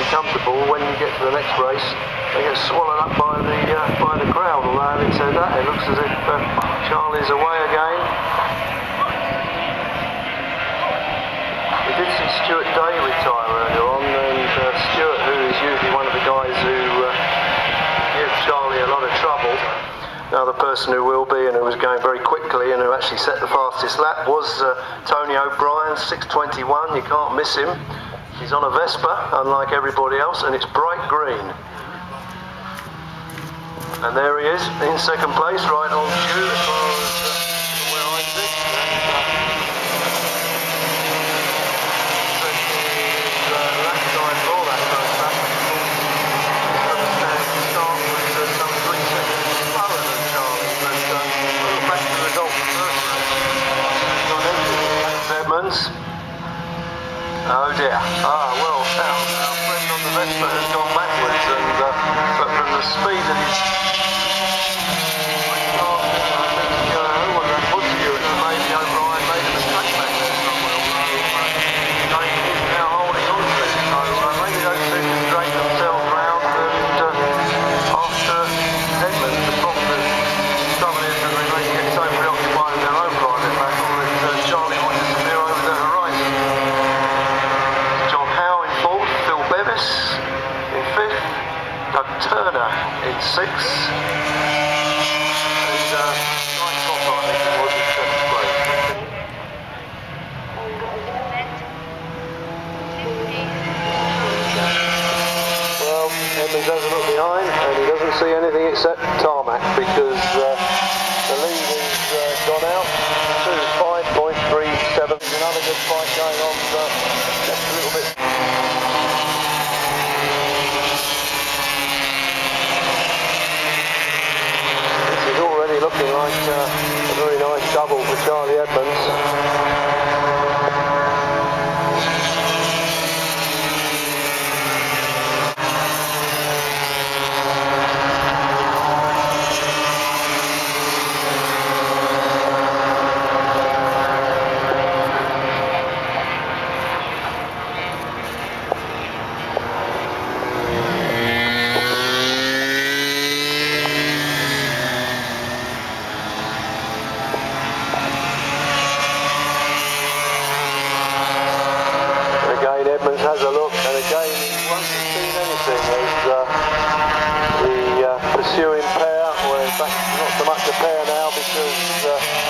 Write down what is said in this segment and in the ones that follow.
Comfortable when you get to the next race, they get swallowed up by the crowd. Although having said that, it looks as if Charlie's away again. We did see Stuart Day retire earlier on, and Stuart, who is usually one of the guys who gives Charlie a lot of trouble. Now the person who will be, and who was going very quickly and who actually set the fastest lap, was Tony O'Brien, 6:21. You can't miss him. He's on a Vespa, unlike everybody else, and it's bright green. And there he is, in second place, right on cue as far as where I sit. Lap time for that first lap. The start was some 3 seconds slower than Charlie, but we'll back to the result first. Edmonds. Oh dear. Well, our friend on the Vespa has gone backwards, and but from the speed that he's who was that? Was Stuart? Maybe O'Brien made a mistake back there somewhere, although Dave is now holding on to it, so maybe those two can drag themselves round, and after Edmonds, the problem is that they get so preoccupied with their own private battle that Charlie might disappear over the horizon. In 5th, Doug Turner in 6th, and Mike Copper, I think it was, in 7th place. Well, Edmonds doesn't look behind, and he doesn't see anything except tarmac, because the lead has gone out to 5.37. There's another good fight going on, just a little bit. Looking like a very nice double for Charlie Edmonds. Edmonds has a look, and again he won't have seen anything as the pursuing pair, well in fact not so much a pair now, because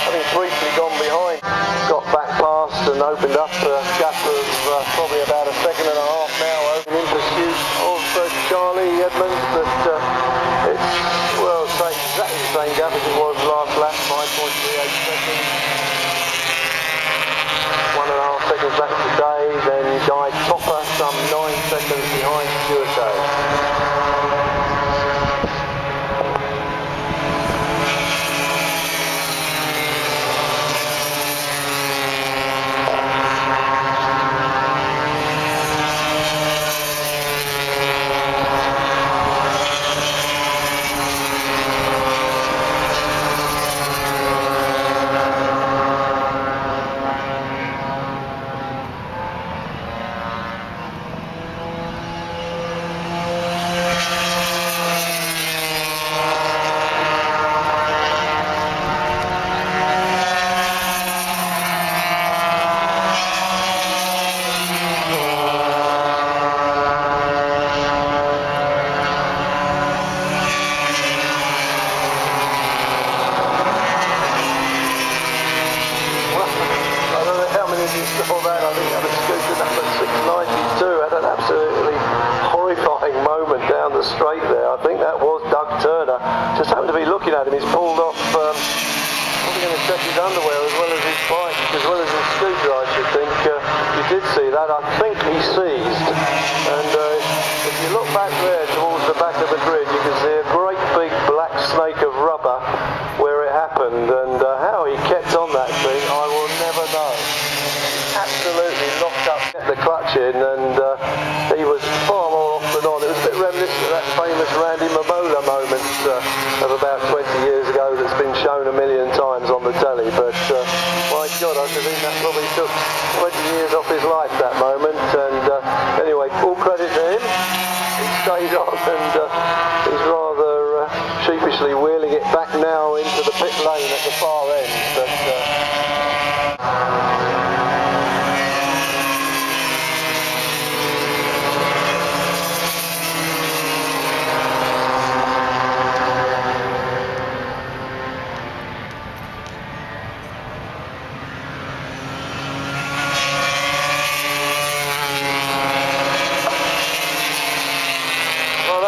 having briefly gone behind, got back past and opened up a gap of probably about a second and a half now, in pursuit of Charlie Edmonds, but it's, well, exactly the same gap as it was last lap, 5.38 seconds. 1.5 seconds back today, then Guy Topper some 9 seconds behind Stuart Day. Before that, I think that was scooter number 692, had an absolutely horrifying moment down the straight there. I think that was Doug Turner. Just happened to be looking at him. He's pulled off, probably going to check his underwear as well as his bike, as well as his scooter, I should think. You did see that. I think he seized. And if you look back there towards the back of the grid, you can see a great big black snake of rubber where it happened. And how he kept on that thing, I will never know. Absolutely locked up, the clutch in, and he was far more credit to him. He stayed on and he's rather sheepishly wheeling it back now into the pit lane at the far end. But,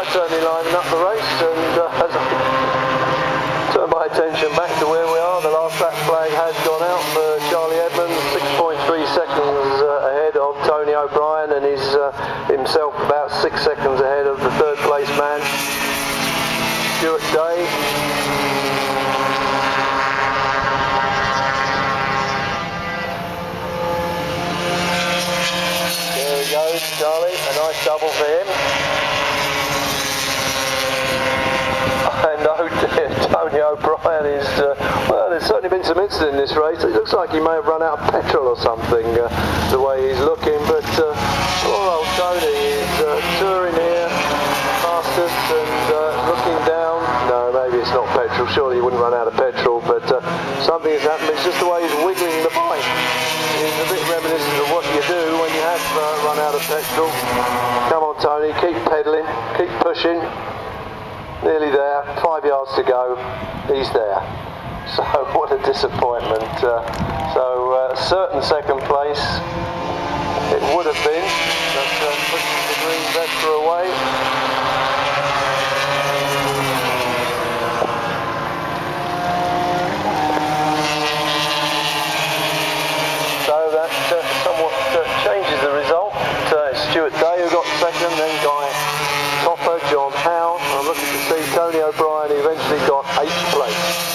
certainly lining up the race, and as I turn my attention back to where we are, the last lap flag has gone out for Charlie Edmonds, 6.3 seconds ahead of Tony O'Brien, and is himself about 6 seconds ahead of the third place man, Stuart Day. There he goes, Charlie, a nice double for him. And oh dear, Tony O'Brien is, well, there's certainly been some incident in this race. It looks like he may have run out of petrol or something, the way he's looking, but poor old Tony is touring here, fastest, and looking down. No, maybe it's not petrol, surely he wouldn't run out of petrol, but something has happened. It's just the way he's wiggling the bike. It's a bit reminiscent of what you do when you have run out of petrol. Come on Tony, keep pedalling, keep pushing. Nearly there, 5 yards to go, he's there. So what a disappointment. Certain second place it would have been, but pushes the green vector away. So that somewhat changes the result. Stuart Day who got second, then Guy Topper, John Howe. I'm looking to see Tony O'Brien, who eventually got 8th place.